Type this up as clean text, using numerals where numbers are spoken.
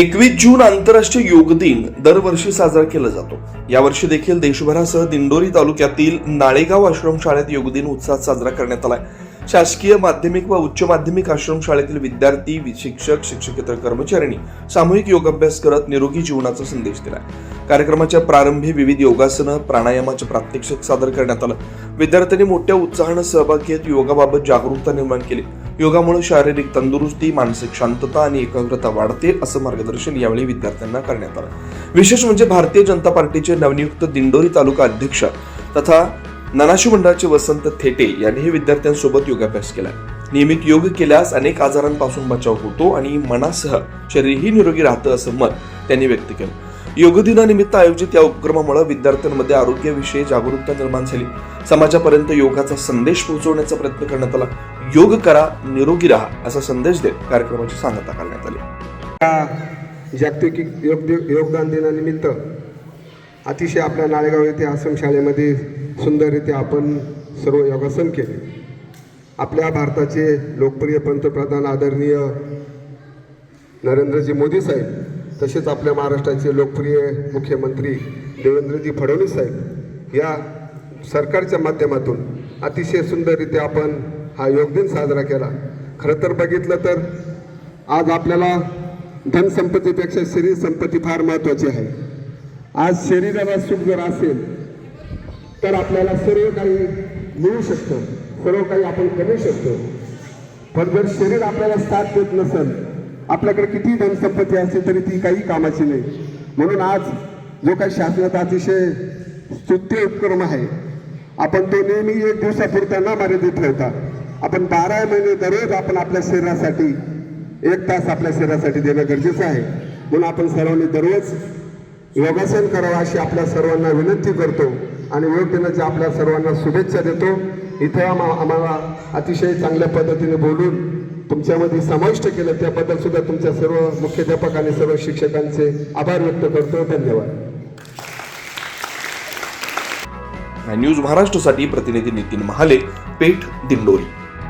21 जून आंतरराष्ट्रीय योग दिन दरवर्षी साजरा केला जातो। यावर्षी देखील देशभरासह दिंडोरी तालुक्यातील नाळेगाव आश्रमशाळेत योग दिन उत्साहात साजरा करण्यात आलाय। शासकीय माध्यमिक व उच्च माध्यमिक आश्रमशाळेतील विद्यार्थी, शिक्षक, शिक्षकेतर कर्मचाऱ्यांनी सामूहिक योगाभ्यास करत निरोगी जीवनाचा संदेश दिलाय। कार्यक्रमाच्या प्रारंभी विविध योगासनं, प्राणायामाचे प्रात्यक्षिक सादर करण्यात आलं। विद्यार्थ्यांनी मोठ्या उत्साहाने सहभाग घेत योगाबाबत जागरूकता निर्माण केली। योगामुळे शारीरिक तंदुरुस्ती, मानसिक शांतता आणि एकाग्रता वाढते असं मार्गदर्शन यावेळी विद्यार्थ्यांना करण्यात आलं। विशेष म्हणजे भारतीय जनता पार्टीचे नवनियुक्त दिंडोरी तालुका अध्यक्ष तथा ननाशी मंडळाचे वसंत थेटे यांनीही विद्यार्थ्यांसोबत योगाभ्यास केला। नियमित योग केल्यास अनेक आजारांपासून बचाव होतो आणि मनासह शरीरही निरोगी राहतं असं मत त्यांनी व्यक्त केलं। योग दिनानिमित्त आयोजित या उपक्रमामुळे विद्यार्थ्यांमध्ये आरोग्याविषयी जागरूकता निर्माण झाली। समाजापर्यंत योगाचा संदेश पोहोचवण्याचा प्रयत्न करण्यात आला। योग करा, निरोगी राहा असा संदेश देत कार्यक्रमाची सांगता करण्यात आली। जागतिक योगदान दिनानिमित्त अतिशय आपल्या नाळेगाव येथे आश्रमशाळेमध्ये सुंदररीत्या आपण सर्व योगासन केले। आपल्या भारताचे लोकप्रिय पंतप्रधान आदरणीय नरेंद्रजी मोदी साहेब, तसेच आपल्या महाराष्ट्राचे लोकप्रिय मुख्यमंत्री देवेंद्रजी फडणवीस साहेब या सरकारच्या माध्यमातून अतिशय सुंदररीत्या आपण हा योग दिन साजरा केला। खरं तर बघितलं तर आज आपल्याला धनसंपत्तीपेक्षा शरीर संपत्ती फार महत्त्वाची आहे। आज शरीराला सुख जर असेल तर आपल्याला सर्व काही मिळू शकतं, सर्व काही आपण करू शकतो। पण जर शरीर आपल्याला साथ देत नसेल, आपल्याकडे किती धनसंपत्ती असते तरी ती काही कामाची नाही। म्हणून आज जो काही शासनाचा अतिशय स्तुत्य उपक्रम आहे, आपण तो नेहमी एक दिवसापुरता न मर्यादित ठेवता आपण 12 महिने दररोज आपण आपल्या शरीरासाठी 1 तास आपल्या शरीरासाठी देणं गरजेचं आहे। म्हणून आपण सर्वांनी दररोज योगासन करावं अशी आपल्या सर्वांना विनंती करतो आणि योग दिनाच्या आपल्या सर्वांना शुभेच्छा देतो। इथे आम्हाला अतिशय चांगल्या पद्धतीने बोलून तुमच्यामध्ये समाविष्ट केलं त्याबद्दल सुद्धा तुमच्या सर्व मुख्याध्यापक आणि सर्व शिक्षकांचे आभार व्यक्त करतो। धन्यवाद। न्यूज महाराष्ट्रासाठी प्रतिनिधी नितीन महाले, पेठ, दिंडोरी।